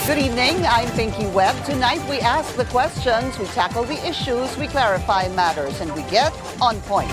Good evening, I'm Pinky Webb. Tonight we ask the questions, we tackle the issues, we clarify matters, and we get on point.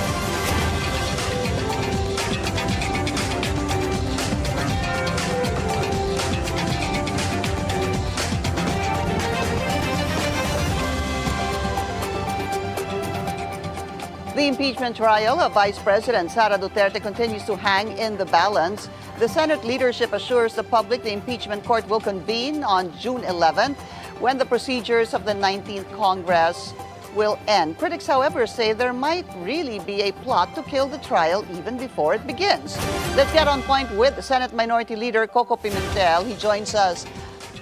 The impeachment trial of Vice President Sara Duterte continues to hang in the balance. The Senate leadership assures the public the impeachment court will convene on June 11th when the procedures of the 19th Congress will end. Critics, however, say there might really be a plot to kill the trial even before it begins. Let's get on point with Senate Minority Leader Koko Pimentel. He joins us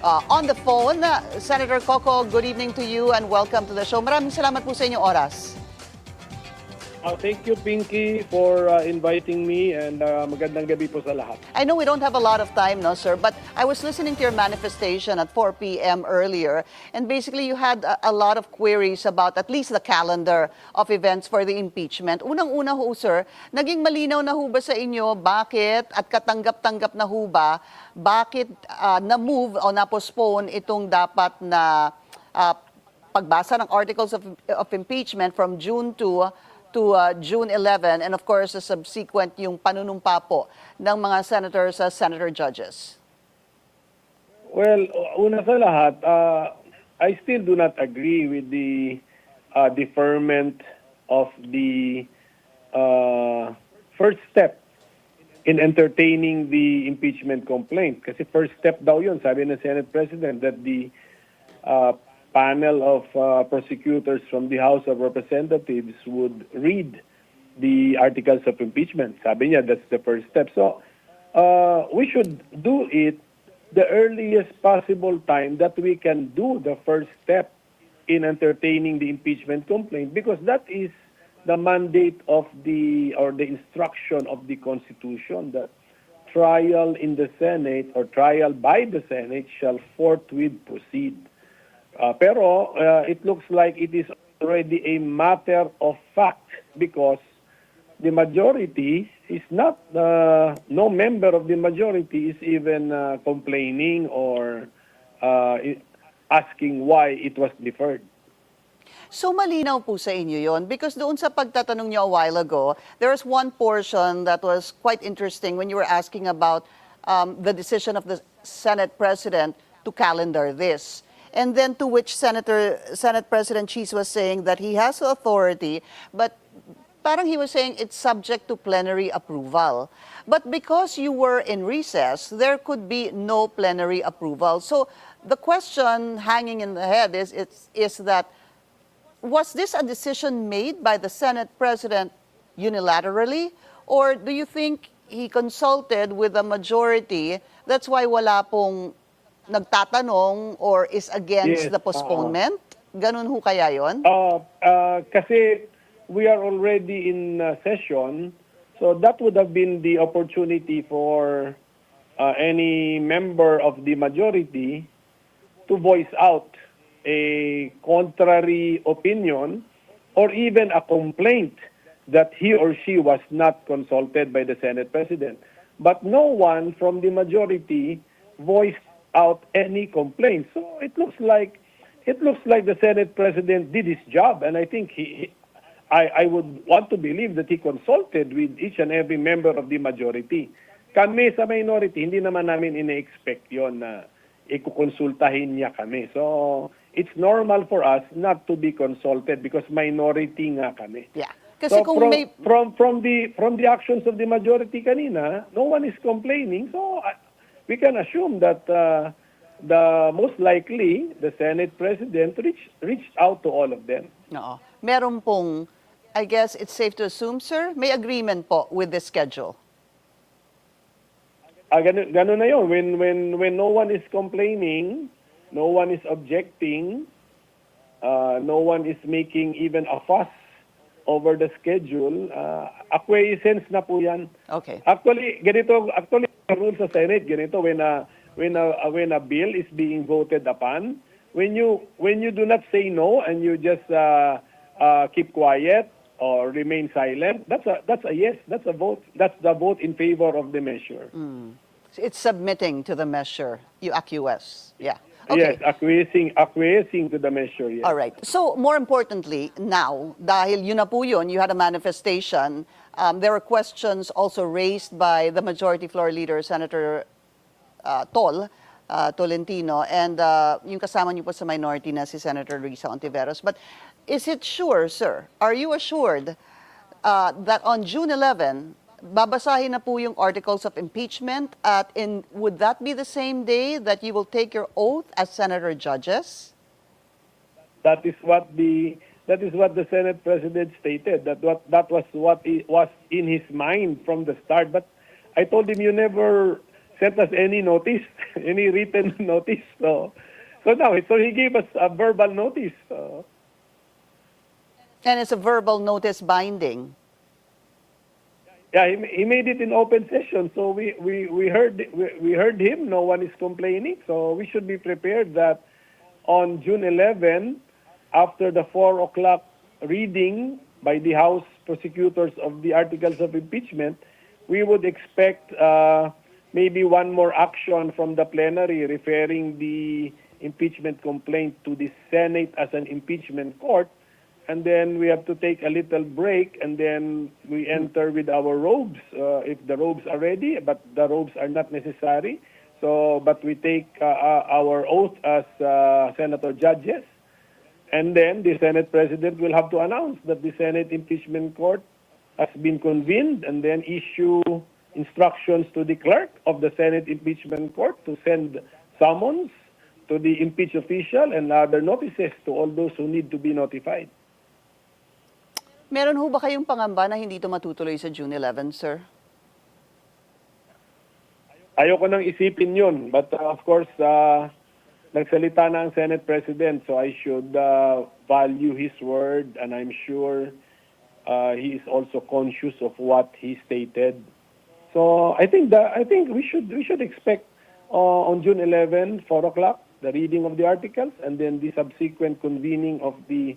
on the phone. Senator Koko, good evening to you and welcome to the show. Maraming salamat po sa inyong oras. Thank you, Pinky, for inviting me, and magandang gabi po sa lahat. I know we don't have a lot of time, no, sir, but I was listening to your manifestation at 4 p.m. earlier, and basically you had a lot of queries about at least the calendar of events for the impeachment. Unang-una ho, sir, naging malinaw na ho ba sa inyo bakit at katanggap-tanggap na ho ba, bakit na-move o na-postpone itong dapat na pagbasa ng articles of impeachment from June 2 to June 11, and of course, the subsequent yung panunumpa po ng mga senators as senator judges? Well, una sa lahat, I still do not agree with the deferment of the first step in entertaining the impeachment complaint. Kasi first step daw yun, sabi ng Senate President, that the panel of prosecutors from the House of Representatives would read the articles of impeachment. Sabi niya, that's the first step. So, we should do it the earliest possible time that we can do the first step in entertaining the impeachment complaint, because that is the mandate of the instruction of the Constitution, that trial in the Senate or trial by the Senate shall forthwith proceed. Pero it looks like it is already a matter of fact, because the majority is not, no member of the majority is even complaining or asking why it was deferred. So malinaw po sa inyo yon, because doon sa pagtatanong niyo a while ago, there was one portion that was quite interesting when you were asking about the decision of the Senate President to calendar this. And then to which Senate President Cheese was saying that he has authority, but parang he was saying it's subject to plenary approval. But because you were in recess, there could be no plenary approval. So the question hanging in the head is that, was this a decision made by the Senate President unilaterally? Or do you think he consulted with the majority? That's why wala pong nagtatanong or is against the postponement? Ganun ho kaya yun? Kasi we are already in session, so that would have been the opportunity for any member of the majority to voice out a contrary opinion or even a complaint that he or she was not consulted by the Senate President. But no one from the majority voiced out any complaints. So it looks like the Senate President did his job, and I think I would want to believe that he consulted with each and every member of the majority. Kami sa minority, hindi naman namin ina-expect yon na ikukonsultahin niya kami. So it's normal for us not to be consulted because minority nga kami. Yeah. Kasi So kung from the actions of the majority kanina, no one is complaining. So we can assume that the most likely the Senate President reached out to all of them. Oo. Meron pong, I guess it's safe to assume, sir, may agreement po with the schedule. Ganun na yun. When no one is complaining, no one is objecting, no one is making even a fuss over the schedule, acquiescence na po yan. Okay. Actually, the rules sa Senate, ganito, when a bill is being voted upon, when you do not say no and you just keep quiet or remain silent, that's a yes, that's a vote. That's the vote in favor of the measure. It's submitting to the measure. You acquiesce. Yeah. Okay. Yes, acquiescing to the measure, yes. All right. So more importantly, now, dahil yun na po yun, you had a manifestation, there were questions also raised by the Majority Floor Leader, Senator Tolentino, and yung kasama niyo po sa minority na si Senator Risa Ontiveros. But is it sure, sir, are you assured that on June 11, babasahin na po yung articles of impeachment at would that be the same day that you will take your oath as senator judges? That is what the Senate President stated. That was what was in his mind from the start. But I told him, you never sent us any notice, any written notice. So he gave us a verbal notice. And it's a verbal notice binding. Yeah, he made it in open session. So we heard him. No one is complaining. So we should be prepared that on June 11, after the 4 o'clock reading by the House prosecutors of the articles of impeachment, we would expect maybe one more action from the plenary referring the impeachment complaint to the Senate as an impeachment court. And then we have to take a little break, and then we enter with our robes, if the robes are ready, but the robes are not necessary. But we take our oath as senator judges, and then the Senate President will have to announce that the Senate Impeachment Court has been convened, and then issue instructions to the clerk of the Senate Impeachment Court to send summons to the impeached official and other notices to all those who need to be notified. Meron ho ba kayong pangamba na hindi ito matutuloy sa June 11, sir? Ayoko nang isipin yun. But of course, nagsalita na ang Senate President, so I should value his word, and I'm sure he is also conscious of what he stated. So I think we should expect on June 11, 4 o'clock, the reading of the articles, and then the subsequent convening of the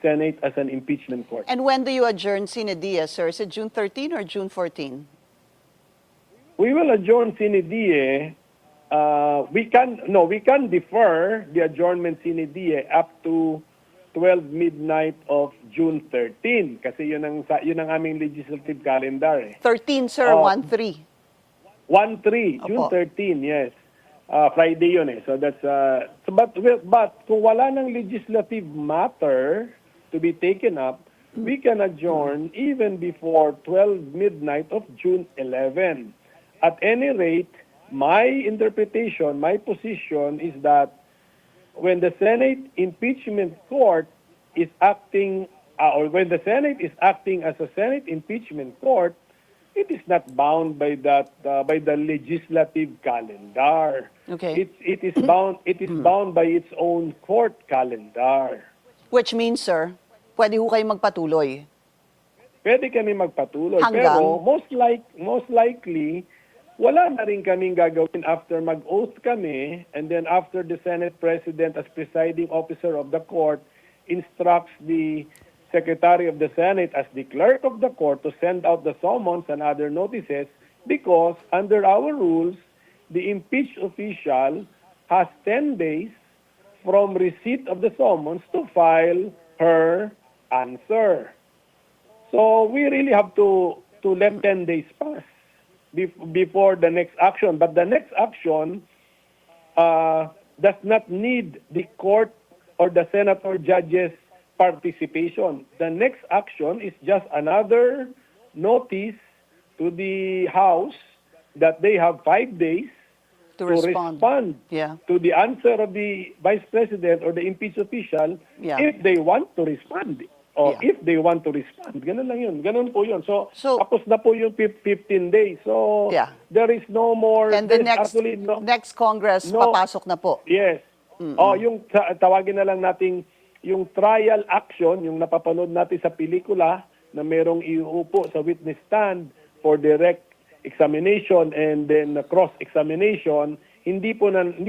Senate as an impeachment court. And when do you adjourn sine die, sir? Is it June 13 or June 14? We will adjourn sine die. We can defer the adjournment sine die up to 12 midnight of June 13 kasi yun ang aming legislative calendar. 13, sir, 1-3. 1-3, June Opo. 13, yes. Friday yun eh. So that's but kung wala ng legislative matter to be taken up, we can adjourn even before 12 midnight of June 11. At any rate, my interpretation, my position is that when the Senate Impeachment Court is acting, or when the Senate is acting as a Senate Impeachment Court, it is not bound by that by the legislative calendar. Okay. It is bound by its own court calendar. Which means, sir, pwede ho kayo magpatuloy. Pwede kami magpatuloy, Hanggang? pero most likely wala na rin kaming gagawin after mag-oath kami, and then after the Senate President as presiding officer of the court instructs the Secretary of the Senate as the clerk of the court to send out the summons and other notices, because under our rules, the impeached official has 10 days from receipt of the summons to file her answer. So we really have to let 10 days pass before the next action. But the next action does not need the court or the senator judges participation. The next action is just another notice to the House that they have 5 days To to respond. respond Yeah. to the answer of the Vice President or the impeached official, Yeah. if they want to respond. Or Yeah. if they want to respond. Ganun lang yun. Ganun po yun. So So- tapos na po yung 15 days. So Yeah. there is no more. And the there is actually next Congress, No. papasok na po. Yes. Yung tawagin na lang nating yung trial action, yung napapanood natin sa pelikula na merong iuupo sa witness stand for direct examination and then cross-examination, hindi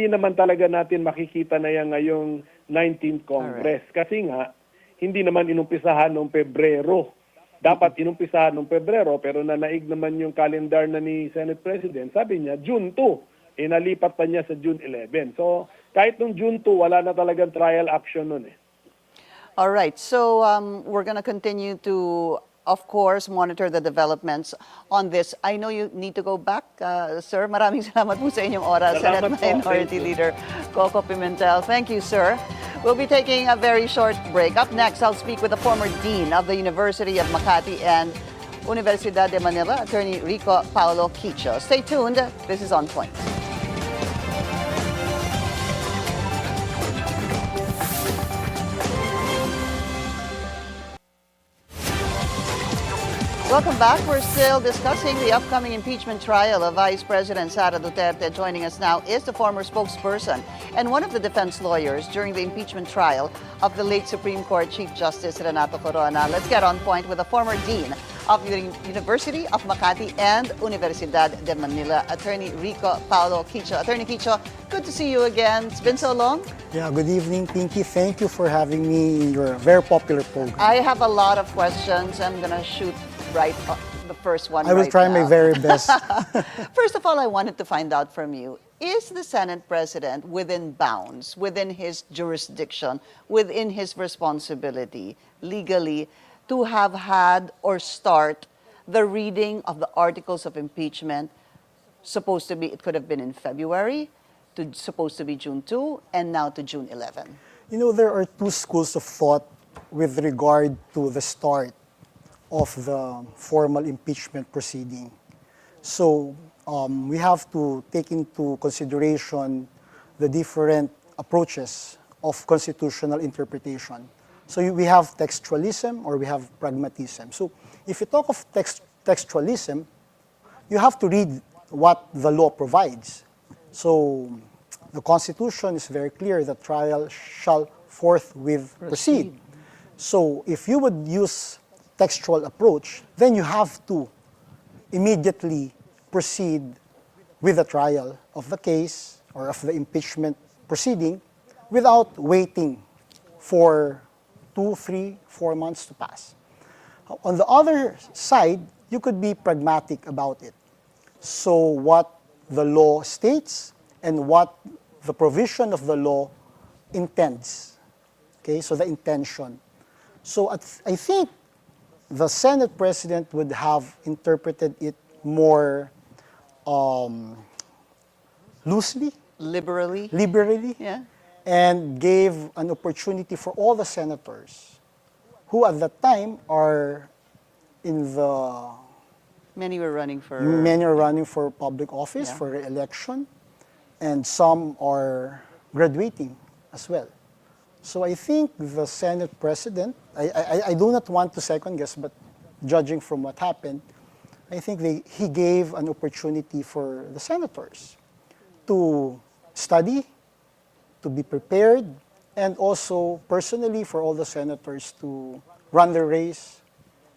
naman talaga natin makikita na yan ngayong 19th Congress. Kasi nga, hindi naman inumpisahan noong Pebrero. Dapat inumpisahan noong Pebrero, pero nanaig naman yung calendar na ni Senate President. Sabi niya, June 2. inalipat pa niya sa June 11. So, kahit nung June 2, wala na talagang trial action nun eh. All right. So we're going to continue to, of course, monitor the developments on this. I know you need to go back, sir. Maraming salamat po sa inyong oras. Senate Salamat po. Minority Thank you. Leader Koko Pimentel. Thank you, sir. We'll be taking a very short break. Up next, I'll speak with the former Dean of the University of Makati and Universidad de Manila, Attorney Rico Paolo Quicho. Stay tuned. This is On Point. Welcome back. We're still discussing the upcoming impeachment trial of Vice President Sara Duterte. Joining us now is the former spokesperson and one of the defense lawyers during the impeachment trial of the late Supreme Court Chief Justice Renato Corona. Let's get on point with the former dean of the University of Makati and Universidad de Manila, Attorney Rico Paolo Quicho. Attorney Quicho, good to see you again. It's been so long. Yeah, good evening, Pinky. Thank you for having me in your very popular program. I have a lot of questions. I'm going to shoot right the first one. I will right try now. my very best. First of all, I wanted to find out from you, is the Senate President within bounds, within his jurisdiction, within his responsibility, legally, to have had or start the reading of the articles of impeachment? Supposed to be, it could have been in February, supposed to be June 2, and now to June 11. You know, there are two schools of thought with regard to the start of the formal impeachment proceeding. So we have to take into consideration the different approaches of constitutional interpretation. So we have textualism or we have pragmatism. So if you talk of textualism, you have to read what the law provides. So the Constitution is very clear that trial shall forthwith proceed. So if you would use textual approach, then you have to immediately proceed with the trial of the case or of the impeachment proceeding without waiting for 2, 3, 4 months to pass. On the other side, you could be pragmatic about it. So what the law states and what the provision of the law intends. Okay, so the intention. So I think the Senate President would have interpreted it more loosely, Liberally? Yeah. and gave an opportunity for all the senators who at that time are in the Many were running for... many are running for public office, Yeah. for re-election, and some are graduating as well. So I think the Senate President, I do not want to second guess, but judging from what happened, I think he gave an opportunity for the senators to study, to be prepared, and also personally for all the senators to run the race.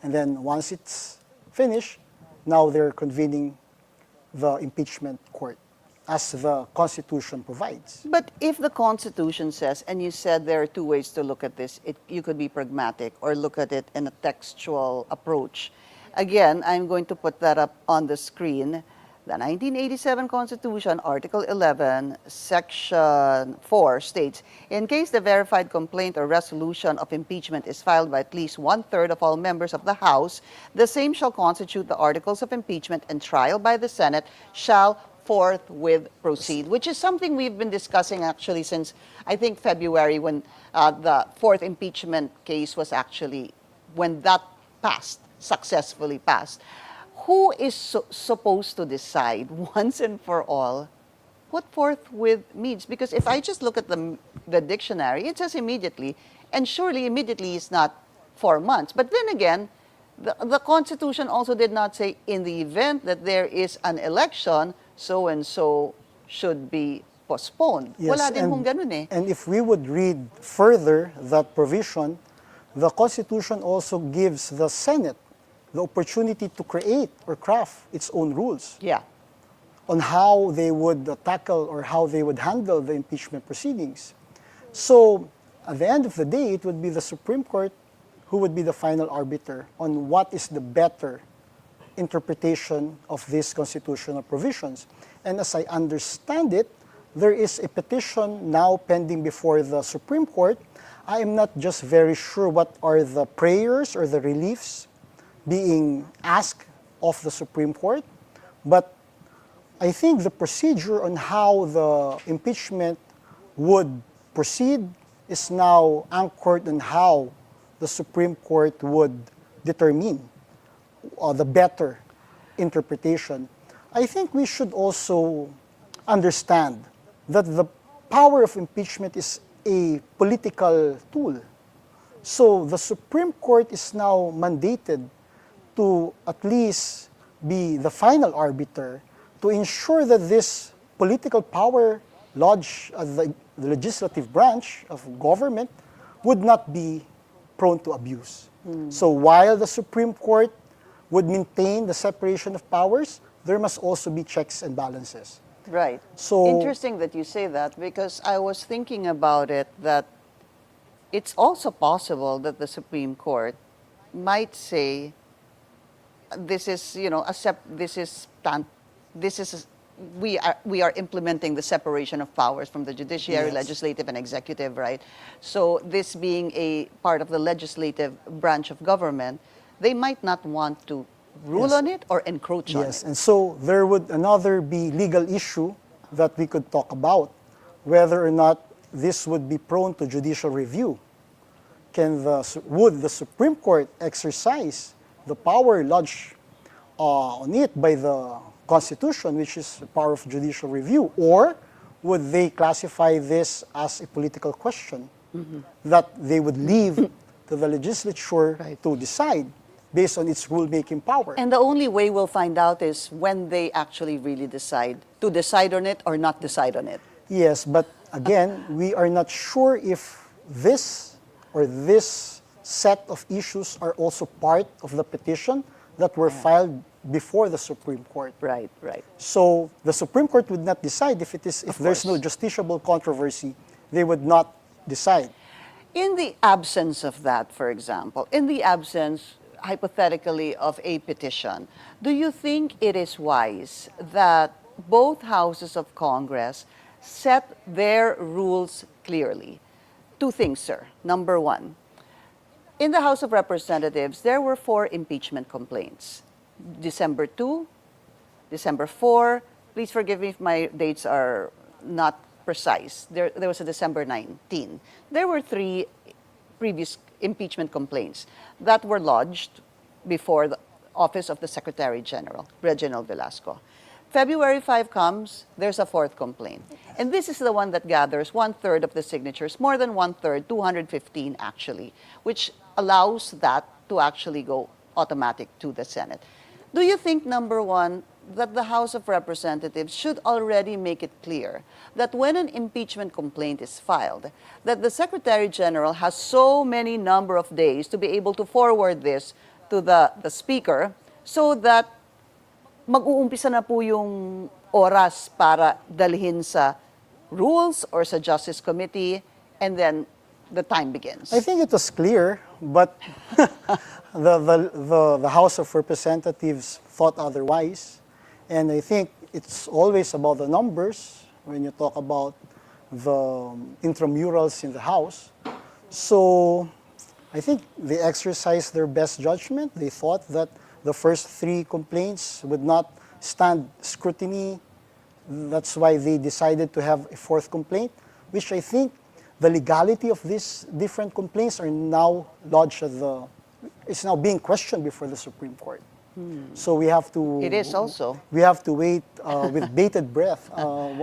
And then once it's finished, now they're convening the impeachment court as the Constitution provides. But if the Constitution says, and you said there are two ways to look at this, you could be pragmatic or look at it in a textual approach. Again, I'm going to put that up on the screen. The 1987 Constitution, Article 11, Section 4 states, in case the verified complaint or resolution of impeachment is filed by at least 1/3 of all members of the House, the same shall constitute the articles of impeachment, and trial by the Senate shall forthwith proceed, which is something we've been discussing actually since, I think, February, when the fourth impeachment case was actually, when that passed, successfully passed. Who is supposed to decide once and for all what forthwith means? Because if I just look at the dictionary, it says immediately, and surely immediately is not 4 months. But then again, the Constitution also did not say in the event that there is an election, so-and-so should be postponed. Wala din hong ganun eh. And if we would read further that provision, the Constitution also gives the Senate the opportunity to create or craft its own rules Yeah. on how they would tackle or how they would handle the impeachment proceedings. So at the end of the day, it would be the Supreme Court who would be the final arbiter on what is the better interpretation of these constitutional provisions. And as I understand it, there is a petition now pending before the Supreme Court. I am not just very sure what are the prayers or the reliefs being asked of the Supreme Court, but I think the procedure on how the impeachment would proceed is now anchored on how the Supreme Court would determine the better interpretation. I think we should also understand that the power of impeachment is a political tool. So the Supreme Court is now mandated to at least be the final arbiter to ensure that this political power lodged at the legislative branch of government would not be prone to abuse. So while the Supreme Court would maintain the separation of powers, there must also be checks and balances. Right. So- Interesting that you say that, because I was thinking about it, that it's also possible that the Supreme Court might say, this is, we are implementing the separation of powers from the judiciary, Yes. legislative, and executive, right? So this being a part of the legislative branch of government, they might not want to rule Yes. on it or encroach on Yes, it. and so there would another be legal issue that we could talk about, whether or not this would be prone to judicial review. Would the Supreme Court exercise the power lodged on it by the Constitution, which is the power of judicial review, or would they classify this as a political question that they would leave to the legislature Right. to decide based on its rulemaking power? And the only way we'll find out is when they actually really decide to decide on it or not decide on it. Yes, but again, we are not sure if this or this set of issues are also part of the petition that were filed before the Supreme Court. Right, right. So the Supreme Court would not decide if there's no course. justiciable controversy, they would not decide. In the absence of that, for example, in the absence, hypothetically, of a petition, do you think it is wise that both houses of Congress set their rules clearly? Two things, sir. Number one, in the House of Representatives, there were 4 impeachment complaints. December 2, December 4. Please forgive me if my dates are not precise. There was a December 19. There were 3 previous impeachment complaints that were lodged before the office of the Secretary General, Reginald Velasco. February 5 comes, there's a 4th complaint. And this is the one that gathers 1/3 of the signatures, more than 1/3, 215 actually, which allows that to actually go automatic to the Senate. Do you think, number one, that the House of Representatives should already make it clear that when an impeachment complaint is filed, that the Secretary General has so many number of days to be able to forward this to the Speaker so that mag-uumpisa na po yung oras para dalhin sa rules or sa Justice Committee, and then the time begins? I think it was clear, but the House of Representatives thought otherwise. And I think it's always about the numbers when you talk about the intramurals in the House. So I think they exercised their best judgment. They thought that the first 3 complaints would not stand scrutiny. That's why they decided to have a 4th complaint, which I think the legality of these different complaints are now lodged at it's now being questioned before the Supreme Court. So we have to. It is also. We have to wait with bated breath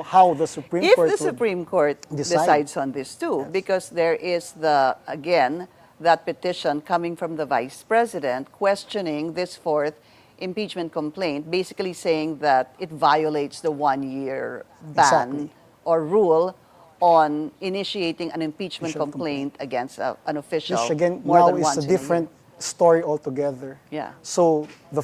how the Supreme If Court the would Supreme Court decide. decides on this too, because there is that petition coming from the Vice President questioning this 4th impeachment complaint, basically saying that it violates the 1-year ban Exactly. or rule on initiating an impeachment Official complaint against an official Which again more now than is once a in year. different story altogether. Yeah. So the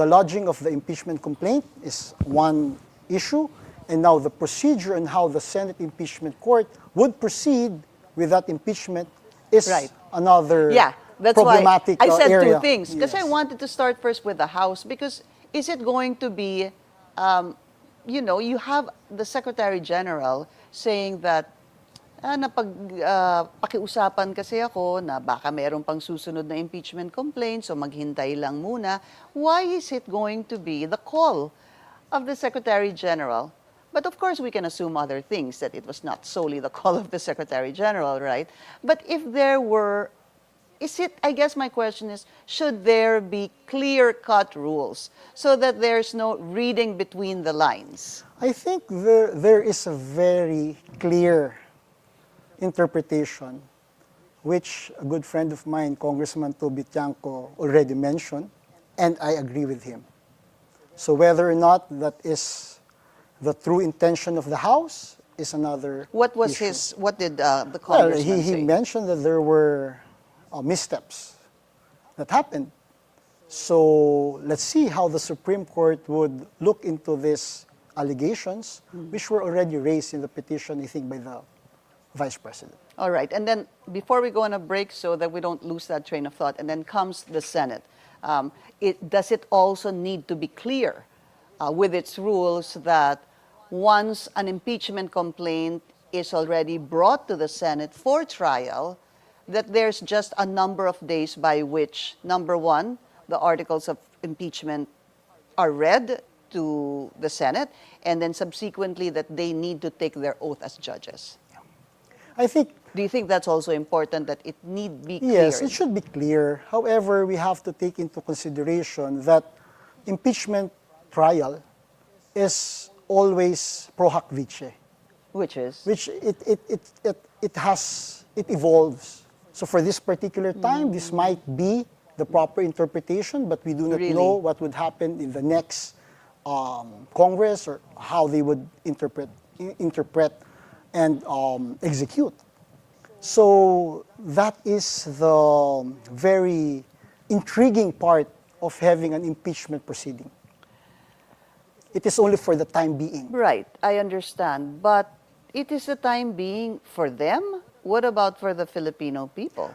lodging of the impeachment complaint is one issue, and now the procedure and how the Senate impeachment court would proceed with that impeachment is Right. another Yeah, that's why problematic I said area. 2 things. Because I Yes. wanted to start first with the House, because is it going to be you have the Secretary General saying that pakiusapan kasi ako na baka meron pang susunod na impeachment complaint, so maghintay lang muna. Why is it going to be the call of the Secretary General? But of course, we can assume other things, that it was not solely the call of the Secretary General, right? But if there were, I guess my question is, should there be clear-cut rules so that there's no reading between the lines? I think there is a very clear interpretation, which a good friend of mine, Congressman Toby Tiangco, already mentioned, and I agree with him. So whether or not that is the true intention of the House is another What was issue. what did the Well, congressman he say? mentioned that there were missteps that happened. So let's see how the Supreme Court would look into these allegations, which were already raised in the petition, I think, by the Vice President. All right, and then before we go on a break, so that we don't lose that train of thought, and then comes the Senate. Does it also need to be clear with its rules that once an impeachment complaint is already brought to the Senate for trial, that there's just a number of days by which, number one, the articles of impeachment are read to the Senate, and then subsequently that they need to take their oath as judges? I think, Do you think that's also important, that it need be clear? yes, it should be clear. However, we have to take into consideration that impeachment trial is always pro hac vice, Which is? which it evolves. So for this particular time, this might be the proper interpretation, but we do not Really? know what would happen in the next Congress, or how they would interpret and execute. So that is the very intriguing part of having an impeachment proceeding. It is only for the time being. Right, I understand. But it is the time being for them? What about for the Filipino people?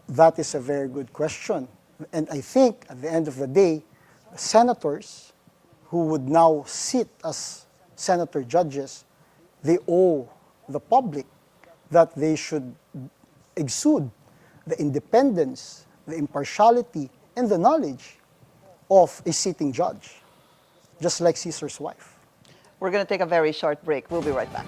That is a very good question. And I think at the end of the day, senators who would now sit as senator judges, they owe the public that they should exude the independence, the impartiality, and the knowledge of a sitting judge, just like Caesar's wife. We're going to take a very short break. We'll be right back.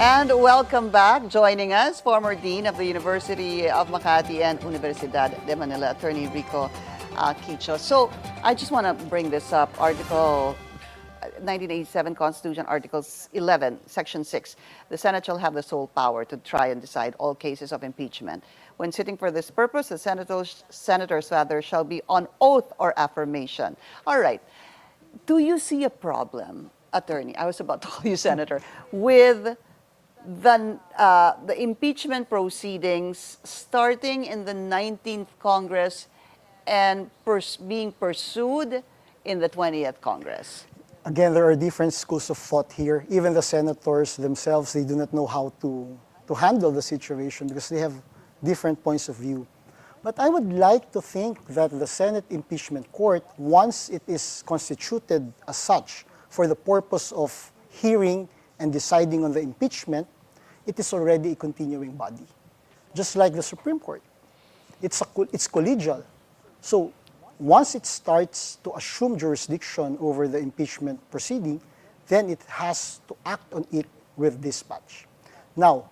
And welcome back. Joining us, former Dean of the University of Makati and Universidad de Manila, Attorney Rico Quicho. So I just want to bring this up. Article 1987 Constitution, Article 11, Section 6. The Senate shall have the sole power to try and decide all cases of impeachment. When sitting for this purpose, the senators shall be on oath or affirmation. All right. Do you see a problem, Attorney? I was about to call you Senator, with the impeachment proceedings starting in the 19th Congress and being pursued in the 20th Congress? Again, there are different schools of thought here. Even the senators themselves, they do not know how to handle the situation because they have different points of view. But I would like to think that the Senate Impeachment Court, once it is constituted as such for the purpose of hearing and deciding on the impeachment, it is already a continuing body. Just like the Supreme Court. It's collegial. So once it starts to assume jurisdiction over the impeachment proceeding, then it has to act on it with dispatch. Now,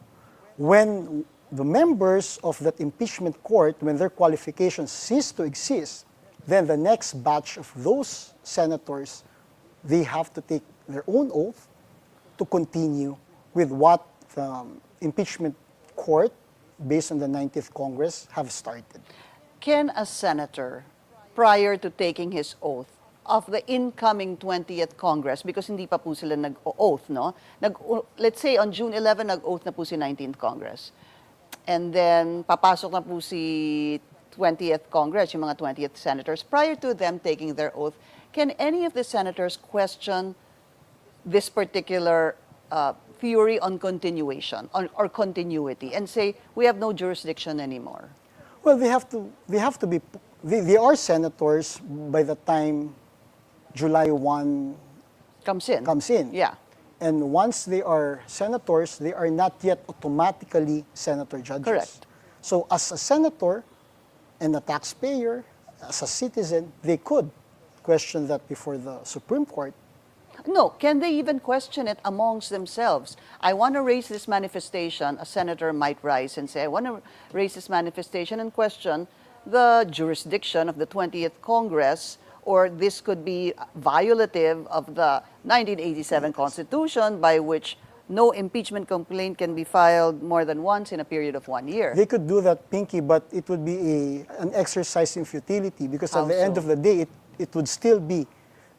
when the members of that impeachment court, when their qualifications cease to exist, then the next batch of those senators, they have to take their own oath to continue with what the impeachment court, based on the 90th Congress, have started. Can a senator, prior to taking his oath of the incoming 20th Congress, because hindi pa po sila nag-oath, no? Let's say on June 11, nag-oath na po si 19th Congress. And then papasok na po si 20th Congress, yung mga 20th senators. Prior to them taking their oath, can any of the senators question this particular theory on continuation or continuity and say we have no jurisdiction anymore? Well, they have to be, they are senators by the time July 1 Comes in. comes in. Yeah. And once they are senators, they are not yet automatically senator judges. Correct. So as a senator and a taxpayer, as a citizen, they could question that before the Supreme Court. No, can they even question it amongst themselves? I want to raise this manifestation. A senator might rise and say, I want to raise this manifestation and question the jurisdiction of the 20th Congress, or this could be violative of the 1987 Constitution, by which no impeachment complaint can be filed more than once in a period of 1 year. They could do that, Pinky, but it would be an exercise in futility, because How at the so? end of the day, it would still be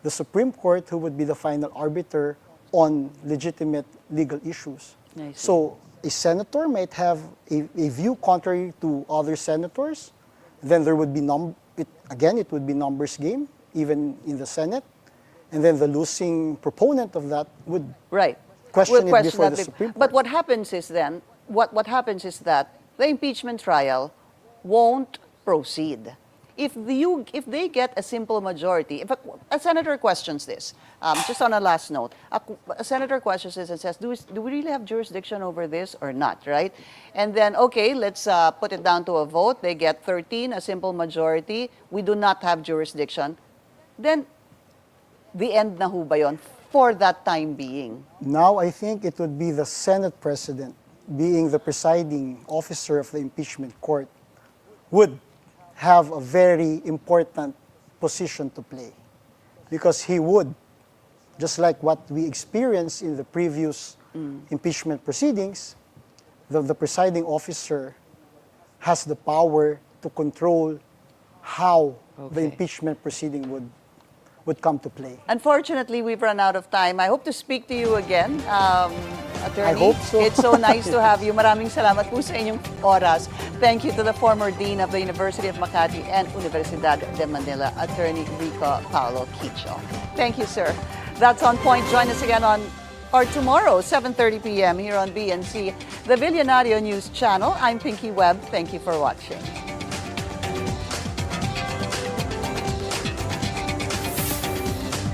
the Supreme Court who would be the final arbiter on legitimate legal issues. I see. So a senator might have a view contrary to other senators, then there would be it would be numbers game, even in the Senate, and then the losing proponent of that would Right. question We'll it before that the Supreme Court. But what happens is then, what happens is that the impeachment trial won't proceed. If they get a simple majority, if a senator questions this, just on a last note, a senator questions this and says, do we really have jurisdiction over this or not, right? And then, okay, let's put it down to a vote. They get 13, a simple majority. We do not have jurisdiction. Then, the end na ho ba yun for that time being? Now, I think it would be the Senate President, being the presiding officer of the impeachment court, would have a very important position to play. Because he would, just like what we experienced in the previous impeachment proceedings, the presiding officer has the power to control how the Okay. impeachment proceeding would come to play. Unfortunately, we've run out of time. I hope to speak to you again, Attorney. I hope so. It's so nice to have you. Maraming salamat po sa inyong oras. Thank you to the former Dean of the University of Makati and Universidad de Manila, Attorney Rico Paolo Quicho. Thank you, sir. That's On Point. Join us again tomorrow, 7:30 p.m. here on BNC, the Billionario News Channel. I'm Pinky Webb. Thank you for watching.